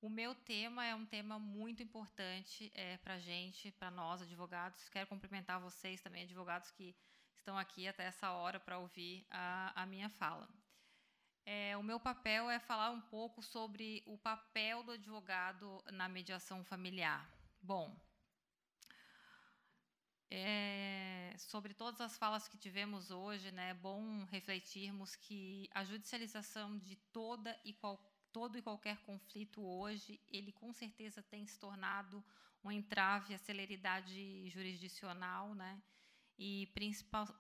O meu tema é um tema muito importante para a gente, para nós, advogados. Quero cumprimentar vocês também, advogados que estão aqui até essa hora para ouvir a minha fala. O meu papel é falar um pouco sobre o papel do advogado na mediação familiar. Bom, sobre todas as falas que tivemos hoje, né, é bom refletirmos que a judicialização de todo e qualquer conflito hoje, ele com certeza tem se tornado um entrave à celeridade jurisdicional, né, e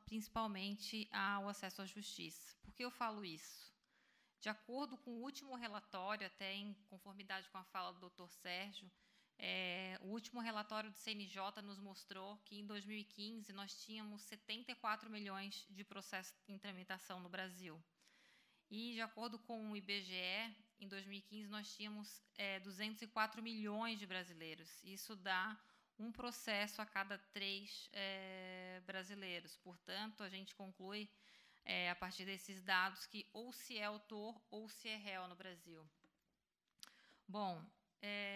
principalmente ao acesso à justiça. Por que eu falo isso? De acordo com o último relatório, até em conformidade com a fala do Dr. Sérgio, o último relatório do CNJ nos mostrou que, em 2015, nós tínhamos 74 milhões de processos em tramitação no Brasil. E, de acordo com o IBGE, em 2015, nós tínhamos 204 milhões de brasileiros. Isso dá um processo a cada 3 brasileiros. Portanto, a gente conclui, a partir desses dados, que ou se é autor ou se é réu no Brasil. Bom,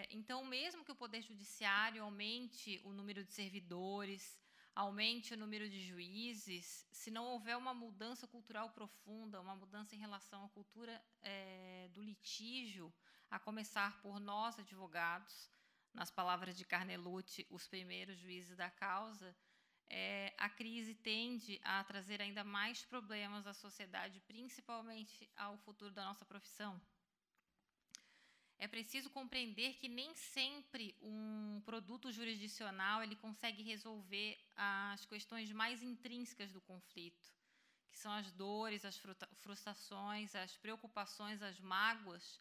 então, mesmo que o Poder Judiciário aumente o número de servidores, aumente o número de juízes, se não houver uma mudança cultural profunda, uma mudança em relação à cultura do litígio, a começar por nós, advogados, nas palavras de Carnelucci, os primeiros juízes da causa, a crise tende a trazer ainda mais problemas à sociedade, principalmente ao futuro da nossa profissão. É preciso compreender que nem sempre um produto jurisdicional ele consegue resolver as questões mais intrínsecas do conflito, que são as dores, as frustrações, as preocupações, as mágoas,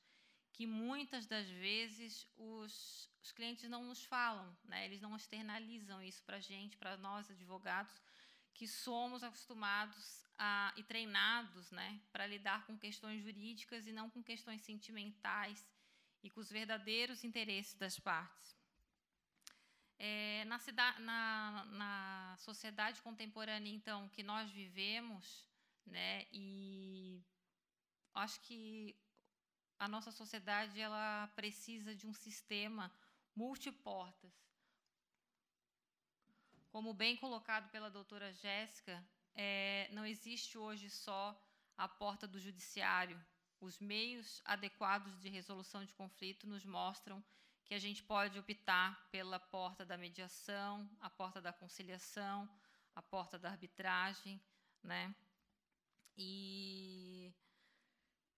que muitas das vezes os clientes não nos falam, né? Eles não externalizam isso para a gente, para nós advogados, que somos acostumados e treinados, né, para lidar com questões jurídicas e não com questões sentimentais e com os verdadeiros interesses das partes. Na sociedade contemporânea, então, que nós vivemos, né, e acho que a nossa sociedade ela precisa de um sistema multiportas. Como bem colocado pela doutora Jéssica, não existe hoje só a porta do judiciário. Os meios adequados de resolução de conflito nos mostram que a gente pode optar pela porta da mediação, a porta da conciliação, a porta da arbitragem, né? E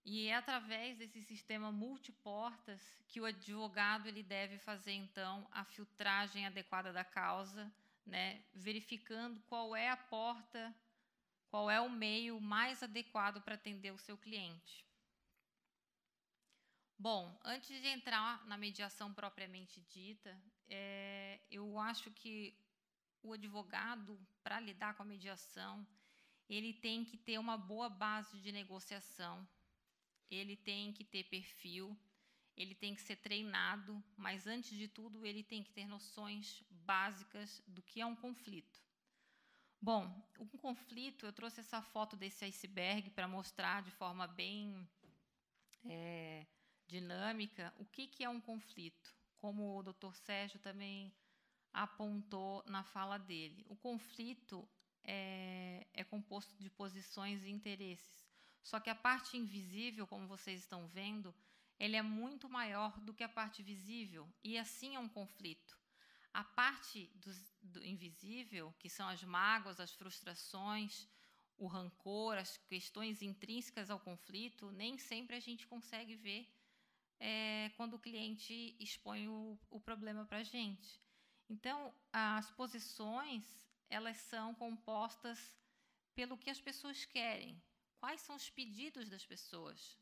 é através desse sistema multiportas que o advogado ele deve fazer, então, a filtragem adequada da causa, né, verificando qual é a porta, qual é o meio mais adequado para atender o seu cliente. Bom, antes de entrar na mediação propriamente dita, eu acho que o advogado, para lidar com a mediação, ele tem que ter uma boa base de negociação, ele tem que ter perfil, ele tem que ser treinado, mas, antes de tudo, ele tem que ter noções básicas do que é um conflito. Bom, um conflito, eu trouxe essa foto desse iceberg para mostrar de forma bem dinâmica o que é um conflito, como o Dr. Sérgio também apontou na fala dele. O conflito é composto de posições e interesses, só que a parte invisível, como vocês estão vendo, ele é muito maior do que a parte visível, e assim é um conflito. A parte do invisível, que são as mágoas, as frustrações, o rancor, as questões intrínsecas ao conflito, nem sempre a gente consegue ver quando o cliente expõe o problema para a gente. Então, as posições elas são compostas pelo que as pessoas querem. Quais são os pedidos das pessoas?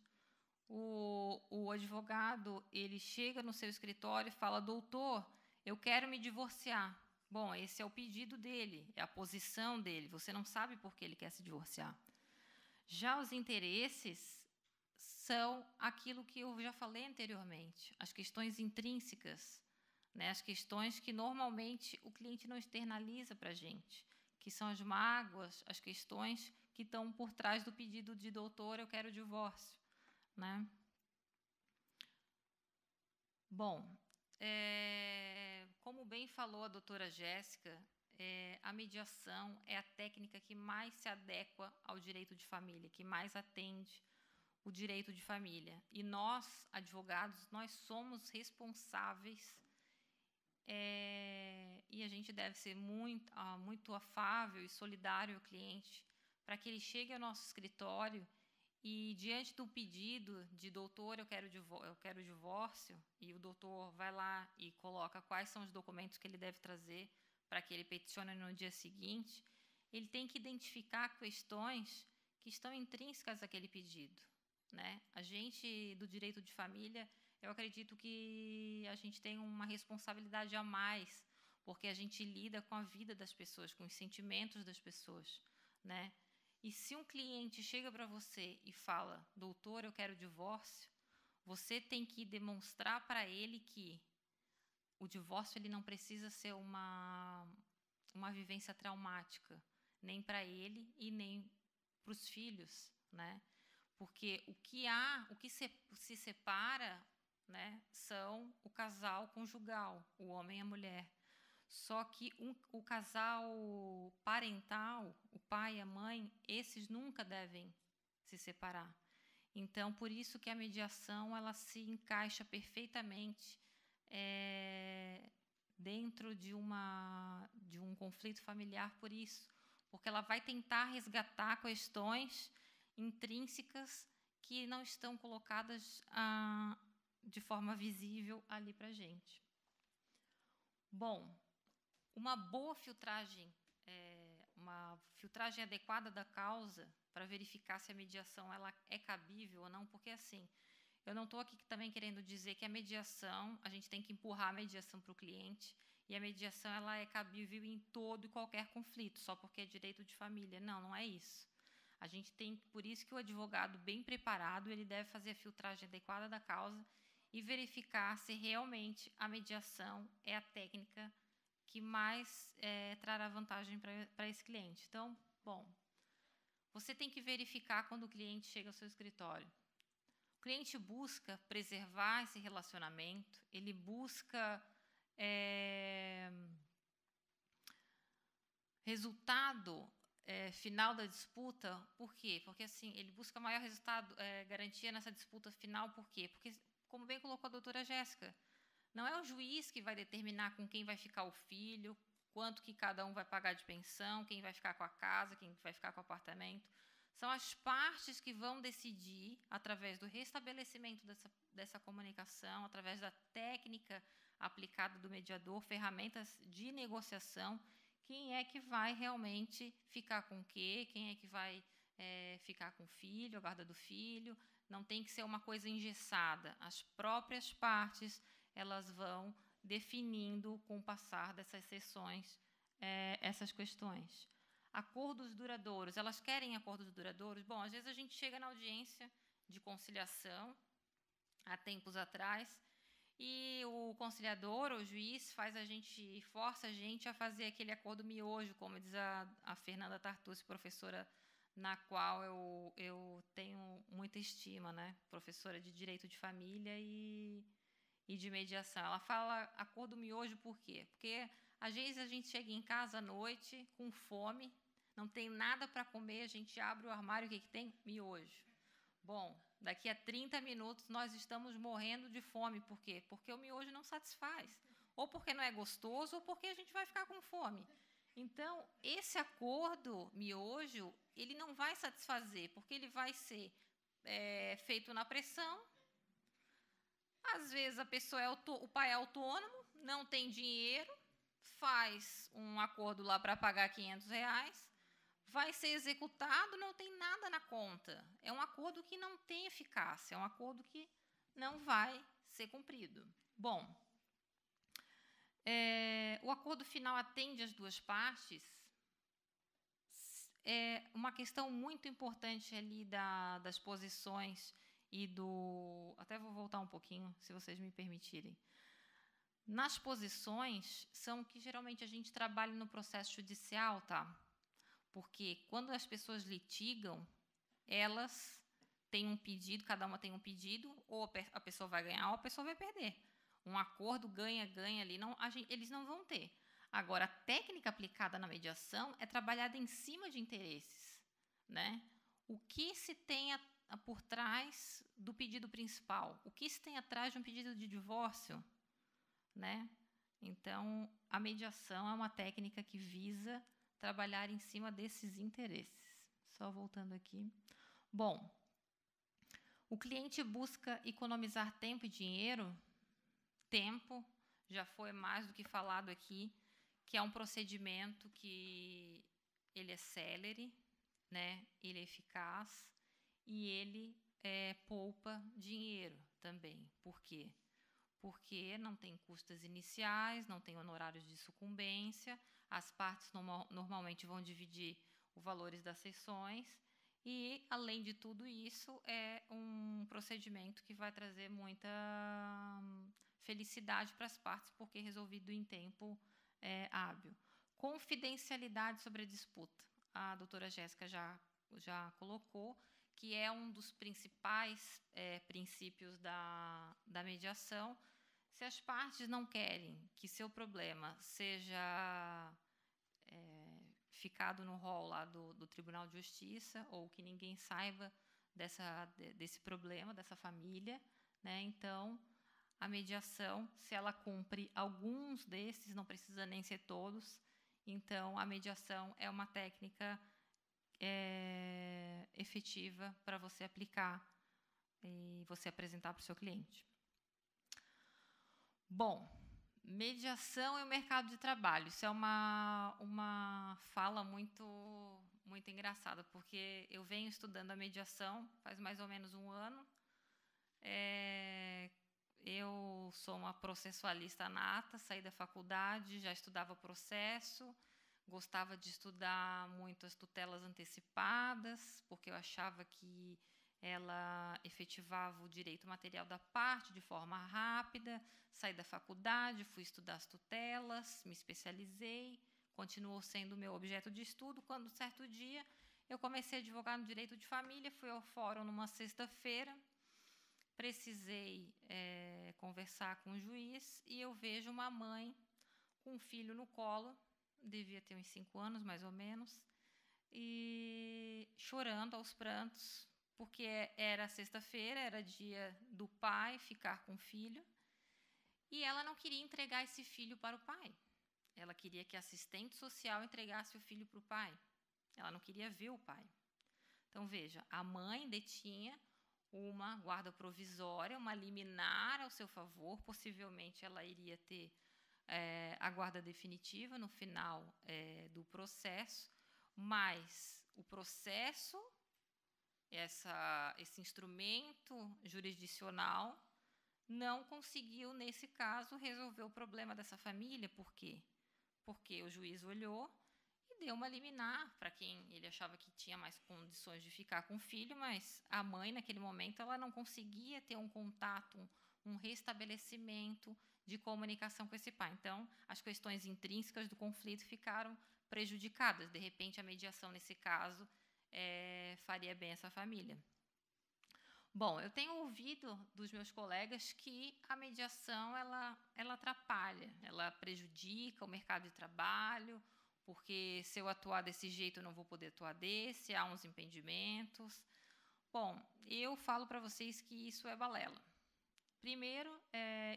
O advogado ele chega no seu escritório e fala: doutor, eu quero me divorciar. Bom, esse é o pedido dele, é a posição dele. Você não sabe por que ele quer se divorciar. Já os interesses são aquilo que eu já falei anteriormente, as questões intrínsecas, né, as questões que normalmente o cliente não externaliza para a gente, que são as mágoas, as questões que estão por trás do pedido de doutor, eu quero o divórcio, né? Bom, como bem falou a doutora Jéssica, a mediação é a técnica que mais se adequa ao direito de família, que mais atende o direito de família. E nós, advogados, nós somos responsáveis e a gente deve ser muito afável e solidário ao cliente para que ele chegue ao nosso escritório e, diante do pedido de doutor, eu quero divórcio, e o doutor vai lá e coloca quais são os documentos que ele deve trazer para que ele peticione no dia seguinte, ele tem que identificar questões que estão intrínsecas àquele pedido, né? A gente, do direito de família, eu acredito que a gente tem uma responsabilidade a mais, porque a gente lida com a vida das pessoas, com os sentimentos das pessoas, né? E se um cliente chega para você e fala, doutor, eu quero divórcio, você tem que demonstrar para ele que o divórcio ele não precisa ser uma vivência traumática, nem para ele e nem para os filhos, né? Porque o que se separa, né, são o casal conjugal, o homem e a mulher. Só que o casal parental, o pai e a mãe, esses nunca devem se separar. Então, por isso que a mediação ela se encaixa perfeitamente dentro de um conflito familiar, por isso, porque ela vai tentar resgatar questões intrínsecas que não estão colocadas de forma visível ali para a gente. Bom, uma boa filtragem, uma filtragem adequada da causa para verificar se a mediação ela é cabível ou não, porque assim, eu não estou aqui também querendo dizer que a mediação, a gente tem que empurrar a mediação para o cliente, e a mediação ela é cabível em todo e qualquer conflito, só porque é direito de família. Não, não é isso. A gente tem, por isso que o advogado bem preparado, ele deve fazer a filtragem adequada da causa e verificar se realmente a mediação é a técnica que mais trará vantagem para esse cliente. Então, bom, você tem que verificar quando o cliente chega ao seu escritório. O cliente busca preservar esse relacionamento, ele busca resultado final da disputa. Por quê? Porque assim, ele busca maior resultado, garantia nessa disputa final. Por quê? Porque, como bem colocou a doutora Jéssica, não é o juiz que vai determinar com quem vai ficar o filho, quanto que cada um vai pagar de pensão, quem vai ficar com a casa, quem vai ficar com o apartamento. São as partes que vão decidir, através do restabelecimento dessa comunicação, através da técnica aplicada do mediador, ferramentas de negociação, quem é que vai realmente ficar com o quê, quem é que vai ficar com o filho, a guarda do filho. Não tem que ser uma coisa engessada. As próprias partes elas vão definindo com o passar dessas sessões essas questões. Acordos duradouros. Elas querem acordos duradouros? Bom, às vezes a gente chega na audiência de conciliação, há tempos atrás, e o conciliador, o juiz, força a gente a fazer aquele acordo miojo, como diz a Fernanda Tartucci, professora na qual eu tenho muita estima, né? Professora de Direito de Família e de mediação. Ela fala acordo miojo por quê? Porque às vezes a gente chega em casa à noite com fome, não tem nada para comer, a gente abre o armário, o que tem? Miojo. Bom, daqui a 30 minutos nós estamos morrendo de fome. Por quê? Porque o miojo não satisfaz. Ou porque não é gostoso, ou porque a gente vai ficar com fome. Então, esse acordo miojo, ele não vai satisfazer, porque ele vai ser feito na pressão. Às vezes a pessoa o pai é autônomo, não tem dinheiro, faz um acordo lá para pagar R$500, vai ser executado, não tem nada na conta. É um acordo que não tem eficácia, é um acordo que não vai ser cumprido. Bom, o acordo final atende as duas partes. É uma questão muito importante ali das posições e do... Até vou voltar um pouquinho, se vocês me permitirem. Nas posições, são que geralmente a gente trabalha no processo judicial, tá? Porque quando as pessoas litigam, elas têm um pedido, cada uma tem um pedido, ou a pessoa vai ganhar ou a pessoa vai perder. um acordo ganha-ganha ali, eles não vão ter. Agora, a técnica aplicada na mediação é trabalhada em cima de interesses, né? O que se tem por trás do pedido principal? O que se tem atrás de um pedido de divórcio, né? Então, a mediação é uma técnica que visa trabalhar em cima desses interesses. Só voltando aqui. Bom, o cliente busca economizar tempo e dinheiro. Tempo já foi mais do que falado aqui, que é um procedimento que ele é célere, né? Ele é eficaz e ele poupa dinheiro também. Por quê? Porque não tem custas iniciais, não tem honorários de sucumbência, as partes normalmente vão dividir os valores das sessões e, além de tudo isso, é um procedimento que vai trazer muita felicidade para as partes, porque é resolvido em tempo hábil. Confidencialidade sobre a disputa. A doutora Jéssica já colocou que é um dos principais princípios da mediação. Se as partes não querem que seu problema seja ficado no rol lá do Tribunal de Justiça, ou que ninguém saiba desse problema, dessa família, né? Então, a mediação, se ela cumpre alguns desses, não precisa nem ser todos, então a mediação é uma técnica efetiva para você aplicar e você apresentar para o seu cliente. Bom, mediação e o mercado de trabalho. Isso é uma fala muito engraçada, porque eu venho estudando a mediação faz mais ou menos um ano. Eu sou uma processualista nata, saí da faculdade, já estudava processo, gostava de estudar muito as tutelas antecipadas, porque eu achava que ela efetivava o direito material da parte de forma rápida. Saí da faculdade, fui estudar as tutelas, me especializei, continuou sendo o meu objeto de estudo, quando certo dia eu comecei a advogar no direito de família, fui ao fórum numa sexta-feira, precisei conversar com o juiz e eu vejo uma mãe com um filho no colo, devia ter uns 5 anos mais ou menos, e chorando aos prantos, porque era sexta-feira, era dia do pai ficar com o filho, e ela não queria entregar esse filho para o pai. Ela queria que a assistente social entregasse o filho para o pai. Ela não queria ver o pai. Então, veja, a mãe detinha uma guarda provisória, uma liminar ao seu favor, possivelmente ela iria ter a guarda definitiva no final do processo, mas o processo, esse instrumento jurisdicional, não conseguiu, nesse caso, resolver o problema dessa família. Por quê? Porque o juiz olhou e deu uma liminar para quem ele achava que tinha mais condições de ficar com o filho, mas a mãe, naquele momento, ela não conseguia ter um contato, um restabelecimento de comunicação com esse pai. Então, as questões intrínsecas do conflito ficaram prejudicadas. De repente, a mediação, nesse caso, faria bem essa família. Bom, eu tenho ouvido dos meus colegas que a mediação ela atrapalha, ela prejudica o mercado de trabalho, porque se eu atuar desse jeito eu não vou poder atuar desse, há uns impedimentos. Bom, eu falo para vocês que isso é balela. Primeiro,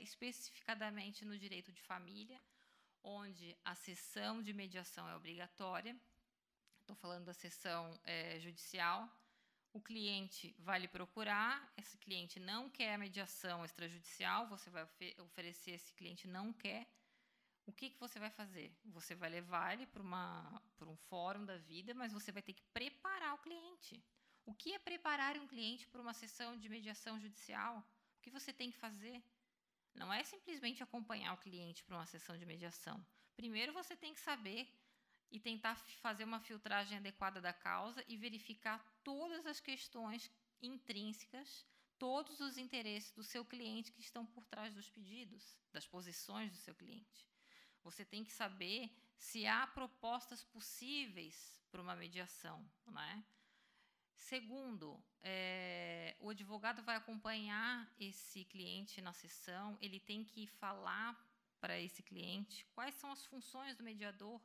especificadamente no direito de família, onde a sessão de mediação é obrigatória, estou falando da sessão judicial. O cliente vai lhe procurar, esse cliente não quer a mediação extrajudicial, você vai oferecer, esse cliente não quer. O que você vai fazer? Você vai levar ele para um fórum da vida, mas você vai ter que preparar o cliente. O que é preparar um cliente para uma sessão de mediação judicial? O que você tem que fazer? Não é simplesmente acompanhar o cliente para uma sessão de mediação. Primeiro você tem que saber e tentar fazer uma filtragem adequada da causa e verificar todas as questões intrínsecas, todos os interesses do seu cliente que estão por trás dos pedidos, das posições do seu cliente. Você tem que saber se há propostas possíveis para uma mediação, não é? Segundo, o advogado vai acompanhar esse cliente na sessão, ele tem que falar para esse cliente quais são as funções do mediador,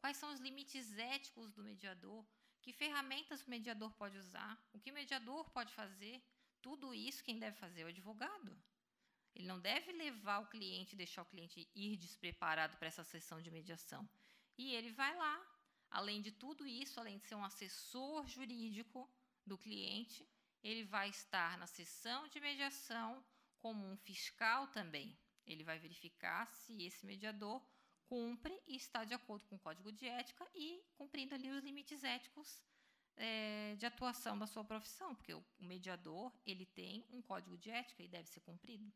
quais são os limites éticos do mediador, que ferramentas o mediador pode usar, o que o mediador pode fazer. Tudo isso quem deve fazer é o advogado. Ele não deve levar o cliente, deixar o cliente ir despreparado para essa sessão de mediação. E ele vai lá, além de tudo isso, além de ser um assessor jurídico do cliente, ele vai estar na sessão de mediação como um fiscal também. Ele vai verificar se esse mediador cumpre e está de acordo com o Código de Ética e cumprindo ali os limites éticos de atuação da sua profissão, porque o mediador ele tem um Código de Ética e deve ser cumprido.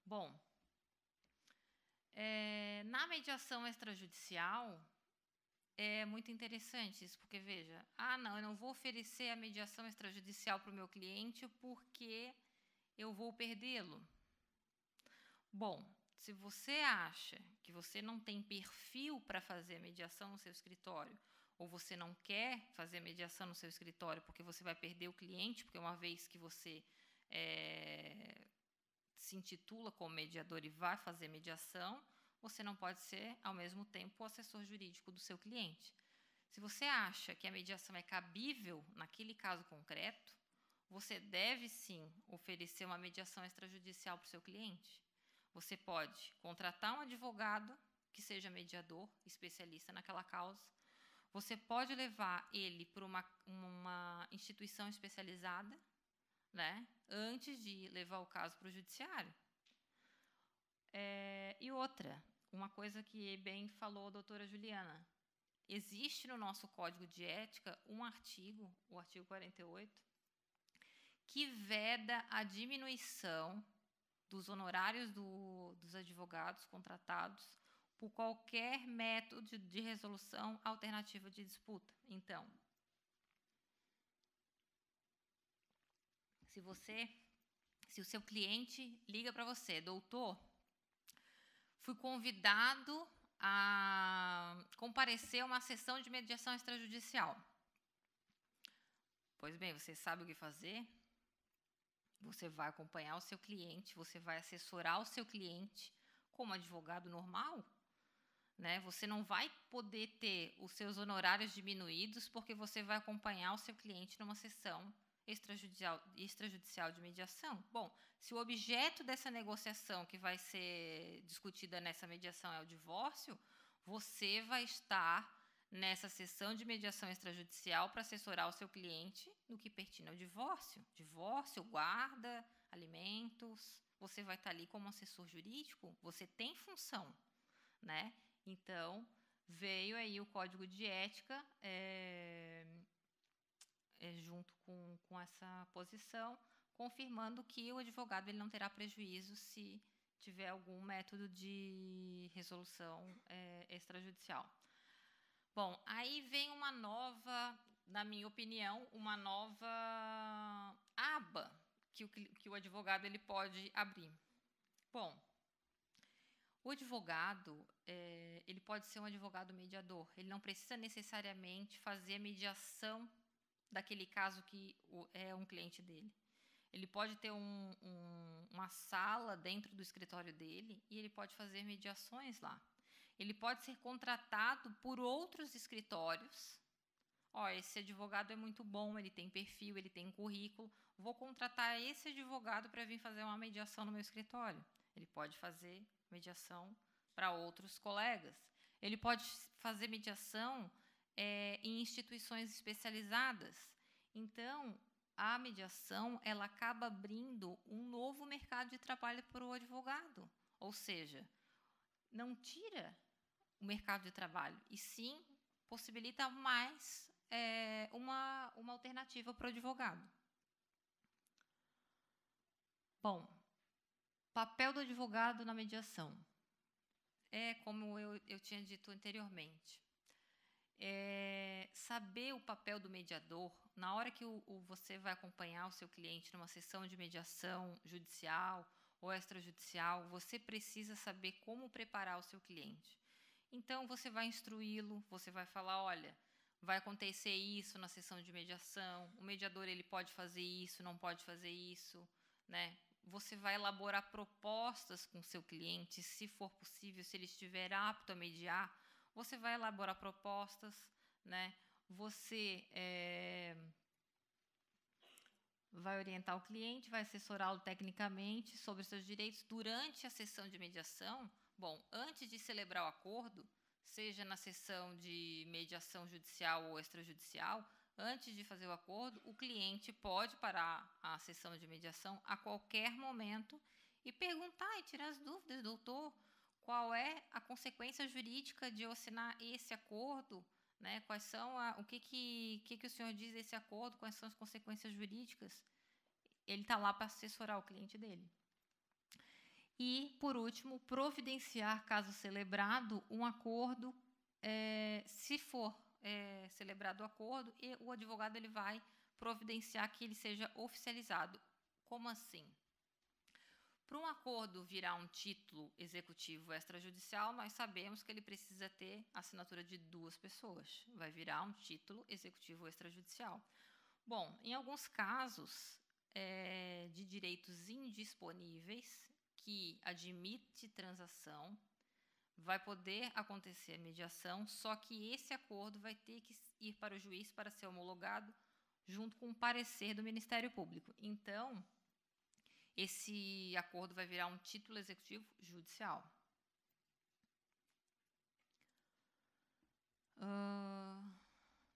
Bom, na mediação extrajudicial, é muito interessante isso, porque, veja, não, eu não vou oferecer a mediação extrajudicial para o meu cliente porque eu vou perdê-lo. Bom, se você acha que você não tem perfil para fazer a mediação no seu escritório, ou você não quer fazer a mediação no seu escritório porque você vai perder o cliente, porque uma vez que você se intitula como mediador e vai fazer mediação, você não pode ser, ao mesmo tempo, o assessor jurídico do seu cliente. Se você acha que a mediação é cabível naquele caso concreto, você deve sim oferecer uma mediação extrajudicial para o seu cliente. Você pode contratar um advogado que seja mediador, especialista naquela causa. Você pode levar ele para uma instituição especializada, né, antes de levar o caso para o judiciário. E outra, uma coisa que bem falou a doutora Juliana, existe no nosso Código de Ética um artigo, o artigo 48, que veda a diminuição dos honorários dos advogados contratados por qualquer método de resolução alternativa de disputa. Então, se o seu cliente liga para você, doutor, fui convidado a comparecer a uma sessão de mediação extrajudicial. Pois bem, você sabe o que fazer? Você vai acompanhar o seu cliente, você vai assessorar o seu cliente como advogado normal, né? Você não vai poder ter os seus honorários diminuídos porque você vai acompanhar o seu cliente numa sessão extrajudicial de mediação. Bom, se o objeto dessa negociação que vai ser discutida nessa mediação é o divórcio, você vai estar nessa sessão de mediação extrajudicial para assessorar o seu cliente no que pertine ao divórcio. Divórcio, guarda, alimentos. Você vai estar ali como assessor jurídico, você tem função, né? Então, veio aí o Código de Ética junto com essa posição, confirmando que o advogado ele não terá prejuízo se tiver algum método de resolução extrajudicial. Bom, aí vem uma nova, na minha opinião, uma nova aba que o advogado ele pode abrir. Bom, o advogado, ele pode ser um advogado mediador. Ele não precisa necessariamente fazer a mediação daquele caso que é um cliente dele. Ele pode ter uma sala dentro do escritório dele e ele pode fazer mediações lá. Ele pode ser contratado por outros escritórios. Esse advogado é muito bom, ele tem perfil, ele tem currículo. Vou contratar esse advogado para vir fazer uma mediação no meu escritório. Ele pode fazer mediação para outros colegas. Ele pode fazer mediação em instituições especializadas. Então, a mediação ela acaba abrindo um novo mercado de trabalho para o advogado. Ou seja, não tira o mercado de trabalho, e sim possibilita mais uma alternativa para o advogado. Bom, papel do advogado na mediação. Como eu tinha dito anteriormente, saber o papel do mediador, na hora que você vai acompanhar o seu cliente numa sessão de mediação judicial ou extrajudicial, você precisa saber como preparar o seu cliente. Então, você vai instruí-lo, você vai falar, olha, vai acontecer isso na sessão de mediação, o mediador ele pode fazer isso, não pode fazer isso, né? Você vai elaborar propostas com o seu cliente, se for possível, se ele estiver apto a mediar, você vai elaborar propostas, né? Você vai orientar o cliente, vai assessorá-lo tecnicamente sobre seus direitos durante a sessão de mediação. Bom, antes de celebrar o acordo, seja na sessão de mediação judicial ou extrajudicial, antes de fazer o acordo, o cliente pode parar a sessão de mediação a qualquer momento e perguntar e tirar as dúvidas, doutor, qual é a consequência jurídica de eu assinar esse acordo, né? Quais são o que o senhor diz desse acordo, quais são as consequências jurídicas? Ele está lá para assessorar o cliente dele. E, por último, providenciar, caso celebrado, um acordo, se for celebrado o acordo, e o advogado ele vai providenciar que ele seja oficializado. Como assim? Para um acordo virar um título executivo extrajudicial, nós sabemos que ele precisa ter assinatura de 2 pessoas. Vai virar um título executivo extrajudicial. Bom, em alguns casos de direitos indisponíveis, que admite transação, vai poder acontecer a mediação, só que esse acordo vai ter que ir para o juiz para ser homologado junto com o parecer do Ministério Público. Então, esse acordo vai virar um título executivo judicial.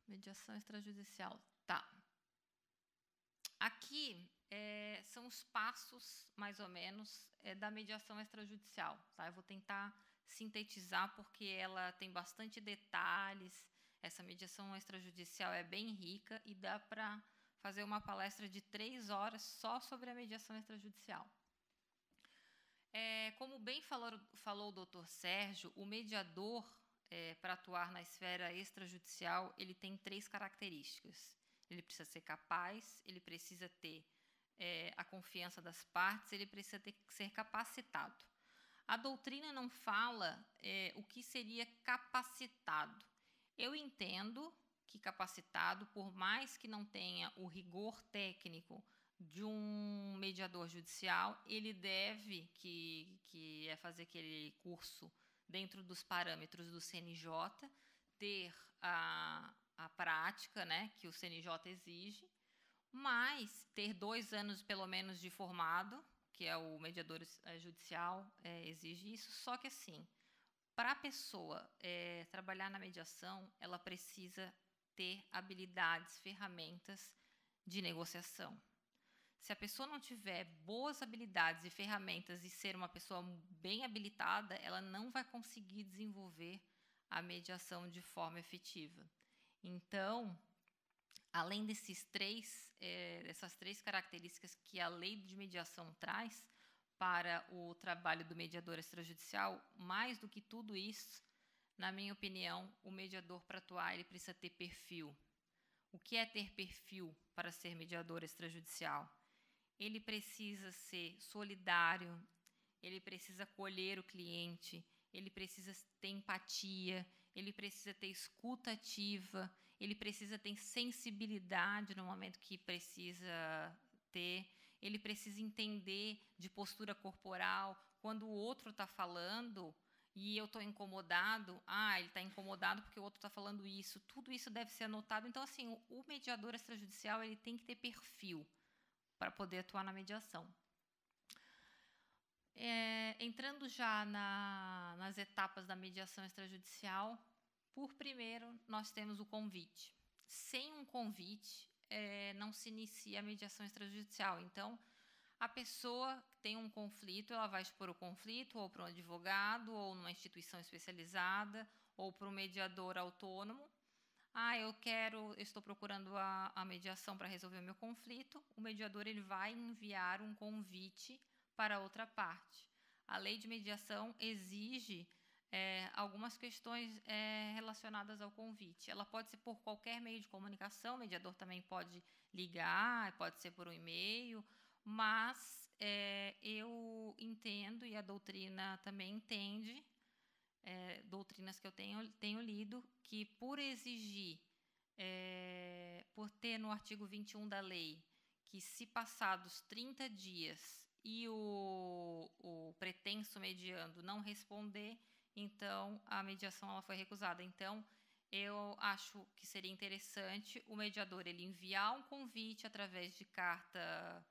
Mediação extrajudicial. Tá. Aqui são os passos, mais ou menos, da mediação extrajudicial. Tá? Eu vou tentar sintetizar, porque ela tem bastante detalhes. Essa mediação extrajudicial é bem rica e dá para fazer uma palestra de 3 horas só sobre a mediação extrajudicial. Como bem falou o doutor Sérgio, o mediador, para atuar na esfera extrajudicial, ele tem 3 características. Ele precisa ser capaz, ele precisa ter a confiança das partes, ele precisa ser capacitado. A doutrina não fala o que seria capacitado. Eu entendo que capacitado, por mais que não tenha o rigor técnico de um mediador judicial, ele deve, que é fazer aquele curso dentro dos parâmetros do CNJ, ter a prática, né, que o CNJ exige, mas ter 2 anos pelo menos de formado, que é o mediador judicial, exige isso. Só que assim, para a pessoa trabalhar na mediação, ela precisa ter habilidades, ferramentas de negociação. Se a pessoa não tiver boas habilidades e ferramentas e ser uma pessoa bem habilitada, ela não vai conseguir desenvolver a mediação de forma efetiva. Então, além dessas 3 características que a lei de mediação traz para o trabalho do mediador extrajudicial, mais do que tudo isso, na minha opinião, o mediador, para atuar, ele precisa ter perfil. O que é ter perfil para ser mediador extrajudicial? Ele precisa ser solidário, ele precisa acolher o cliente, ele precisa ter empatia, ele precisa ter escuta ativa, ele precisa ter sensibilidade no momento que precisa ter, ele precisa entender de postura corporal. Quando o outro está falando e eu estou incomodado, ele está incomodado porque o outro está falando isso, tudo isso deve ser anotado. Então, assim, o mediador extrajudicial ele tem que ter perfil para poder atuar na mediação. Entrando já nas etapas da mediação extrajudicial, por primeiro, nós temos o convite. Sem um convite, não se inicia a mediação extrajudicial. Então, a pessoa tem um conflito, ela vai expor o conflito ou para um advogado, ou numa instituição especializada, ou para um mediador autônomo. Eu estou procurando a mediação para resolver o meu conflito. O mediador ele vai enviar um convite para outra parte. A lei de mediação exige algumas questões relacionadas ao convite. Ela pode ser por qualquer meio de comunicação, o mediador também pode ligar, pode ser por um e-mail, mas eu entendo, e a doutrina também entende, doutrinas que eu tenho lido, que por exigir por ter no artigo 21 da lei que, se passados 30 dias e o pretenso mediando não responder, então a mediação ela foi recusada. Então, eu acho que seria interessante o mediador ele enviar um convite através de carta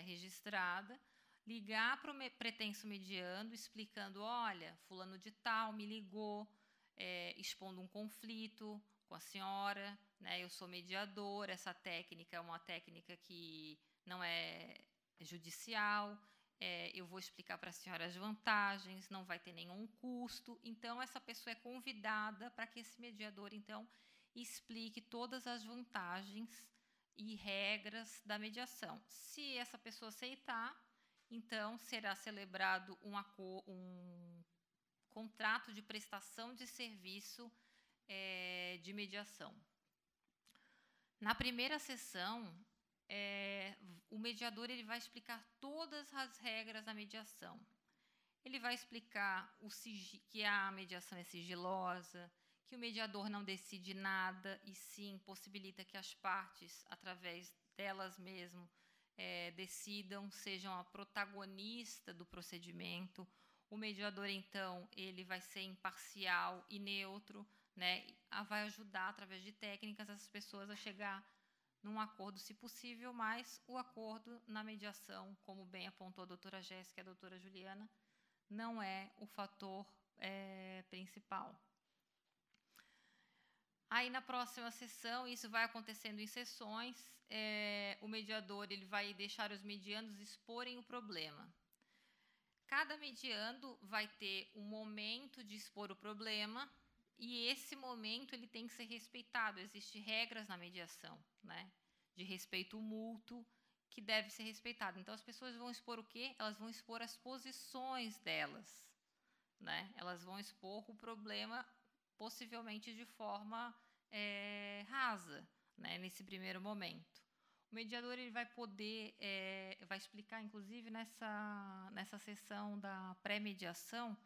registrada, ligar para o pretenso mediando, explicando: olha, fulano de tal me ligou, expondo um conflito com a senhora, né? Eu sou mediador, essa técnica é uma técnica que não é judicial, eu vou explicar para a senhora as vantagens, não vai ter nenhum custo. Então, essa pessoa é convidada para que esse mediador, então, explique todas as vantagens e regras da mediação. Se essa pessoa aceitar, então será celebrado um contrato de prestação de serviço de mediação. Na primeira sessão, o mediador ele vai explicar todas as regras da mediação. Ele vai explicar que a mediação é sigilosa, que o mediador não decide nada e sim possibilita que as partes, através delas mesmas, decidam, sejam a protagonista do procedimento. O mediador, então, ele vai ser imparcial e neutro, né? Vai ajudar, através de técnicas, as pessoas a chegar num acordo, se possível, mas o acordo na mediação, como bem apontou a doutora Jéssica e a doutora Juliana, não é o fator principal. Aí, na próxima sessão, isso vai acontecendo em sessões, o mediador ele vai deixar os mediandos exporem o problema. Cada mediando vai ter um momento de expor o problema e esse momento ele tem que ser respeitado. Existem regras na mediação, né, de respeito mútuo que deve ser respeitado. Então, as pessoas vão expor o quê? Elas vão expor as posições delas, né? Elas vão expor o problema possivelmente de forma rasa, né, nesse primeiro momento. O mediador ele vai poder, vai explicar, inclusive, nessa sessão da pré-mediação,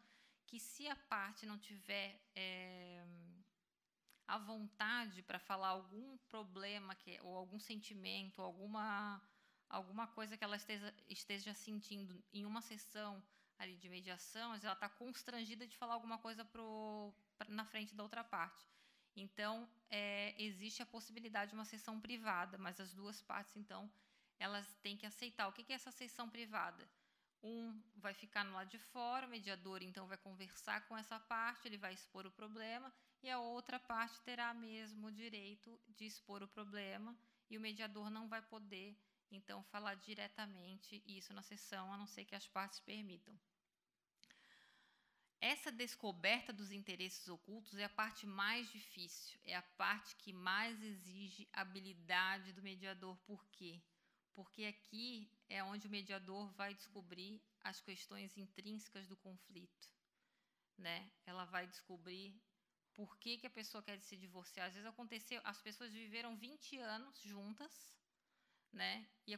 que se a parte não tiver à vontade para falar algum problema ou algum sentimento, alguma coisa que ela esteja sentindo em uma sessão ali de mediação, ela está constrangida de falar alguma coisa na frente da outra parte. Então, existe a possibilidade de uma sessão privada, mas as duas partes, então, elas têm que aceitar. O que é essa sessão privada? Um vai ficar no lado de fora, o mediador, então, vai conversar com essa parte, ele vai expor o problema, e a outra parte terá mesmo o direito de expor o problema, e o mediador não vai poder, então, falar diretamente isso na sessão, a não ser que as partes permitam. Essa descoberta dos interesses ocultos é a parte mais difícil, é a parte que mais exige habilidade do mediador. Por quê? Porque aqui é onde o mediador vai descobrir as questões intrínsecas do conflito, né? Ela vai descobrir por que a pessoa quer se divorciar. Às vezes aconteceu, as pessoas viveram 20 anos juntas, né? E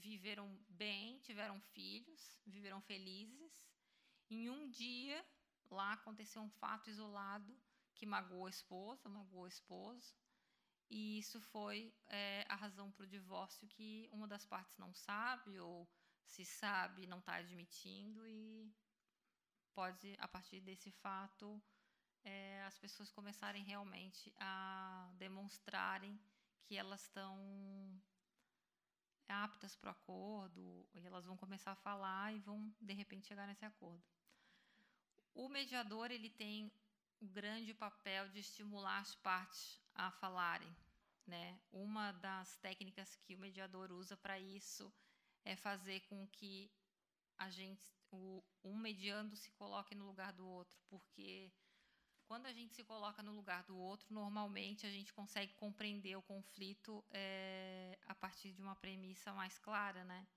viveram bem, tiveram filhos, viveram felizes. Em um dia, lá aconteceu um fato isolado que magoou a esposa, magoou o esposo, e isso foi a razão para o divórcio, que uma das partes não sabe, ou se sabe, não está admitindo, e pode, a partir desse fato, as pessoas começarem realmente a demonstrarem que elas estão aptas para o acordo, e elas vão começar a falar e vão, de repente, chegar nesse acordo. O mediador ele tem o grande papel de estimular as partes a falarem, né? Uma das técnicas que o mediador usa para isso é fazer com que um mediando se coloque no lugar do outro, porque quando a gente se coloca no lugar do outro, normalmente a gente consegue compreender o conflito a partir de uma premissa mais clara, né?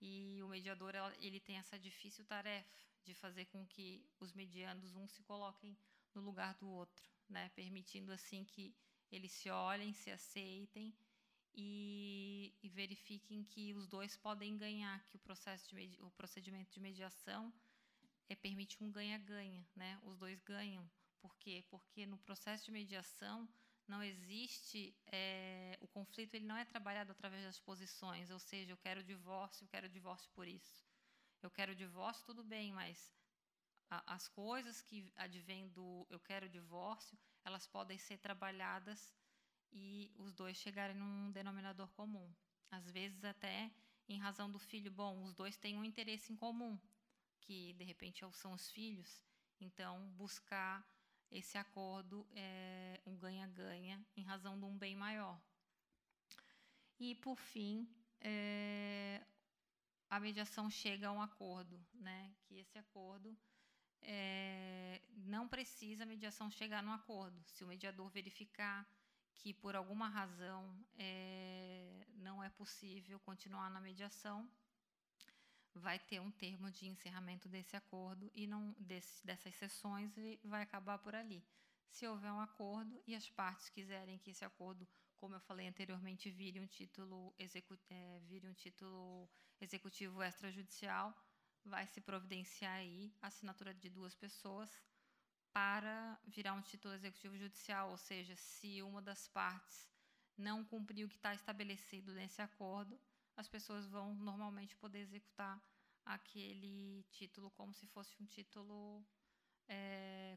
E o mediador ele tem essa difícil tarefa de fazer com que os mediandos se coloquem no lugar do outro, né? Permitindo assim que eles se olhem, se aceitem e verifiquem que os dois podem ganhar, que o procedimento de mediação permite um ganha-ganha, né? Os dois ganham. Por quê? Porque no processo de mediação não existe, o conflito ele não é trabalhado através das posições, ou seja, eu quero divórcio por isso. Eu quero divórcio, tudo bem, mas as coisas que advêm do eu quero divórcio, elas podem ser trabalhadas e os dois chegarem num denominador comum. Às vezes até em razão do filho, bom, os dois têm um interesse em comum, que de repente são os filhos, então buscar esse acordo é um ganha-ganha em razão de um bem maior. E por fim, a mediação chega a um acordo, né? Que esse acordo não precisa a mediação chegar num acordo. Se o mediador verificar que por alguma razão não é possível continuar na mediação, vai ter um termo de encerramento desse acordo e dessas sessões e vai acabar por ali. Se houver um acordo e as partes quiserem que esse acordo, como eu falei anteriormente, vire um título executivo extrajudicial, vai se providenciar aí a assinatura de 2 pessoas para virar um título executivo judicial, ou seja, se uma das partes não cumprir o que está estabelecido nesse acordo, as pessoas vão normalmente poder executar aquele título como se fosse um título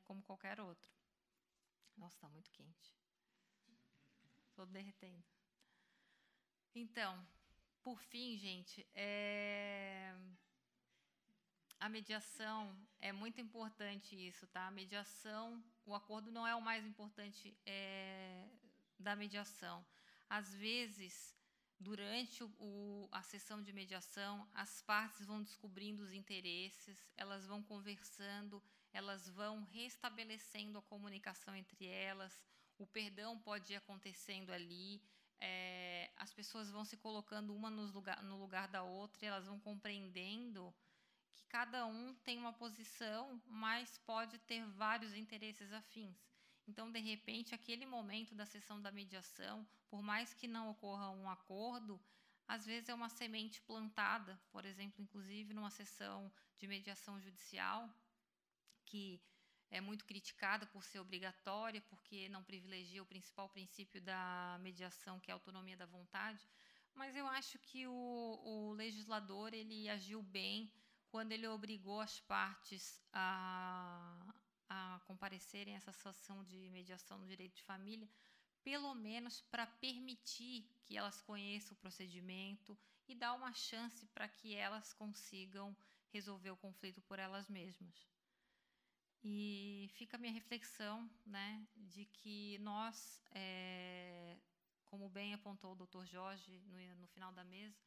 como qualquer outro. Nossa, está muito quente. Estou derretendo. Então, por fim, gente, a mediação é muito importante isso, tá? A mediação, o acordo não é o mais importante da mediação. Às vezes, durante a sessão de mediação, as partes vão descobrindo os interesses, elas vão conversando, elas vão restabelecendo a comunicação entre elas, o perdão pode ir acontecendo ali, as pessoas vão se colocando uma no lugar da outra e elas vão compreendendo que cada um tem uma posição, mas pode ter vários interesses afins. Então, de repente, aquele momento da sessão da mediação, por mais que não ocorra um acordo, às vezes é uma semente plantada, por exemplo, inclusive numa sessão de mediação judicial, que é muito criticada por ser obrigatória, porque não privilegia o principal princípio da mediação, que é a autonomia da vontade. Mas eu acho que o legislador ele agiu bem quando ele obrigou as partes a comparecerem a essa sessão de mediação no direito de família, pelo menos para permitir que elas conheçam o procedimento e dar uma chance para que elas consigam resolver o conflito por elas mesmas. E fica a minha reflexão, né, de que nós, como bem apontou o Dr. Jorge no final da mesa,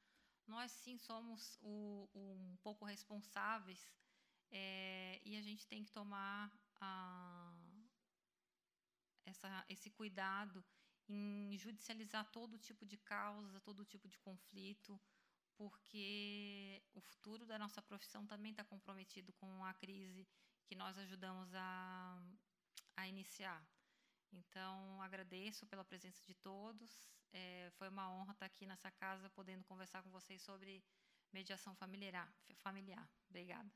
nós sim somos um pouco responsáveis e a gente tem que tomar esse cuidado em judicializar todo tipo de causa, todo tipo de conflito, porque o futuro da nossa profissão também está comprometido com a crise que nós ajudamos a iniciar. Então, agradeço pela presença de todos. Foi uma honra estar aqui nessa casa, podendo conversar com vocês sobre mediação familiar. Obrigada.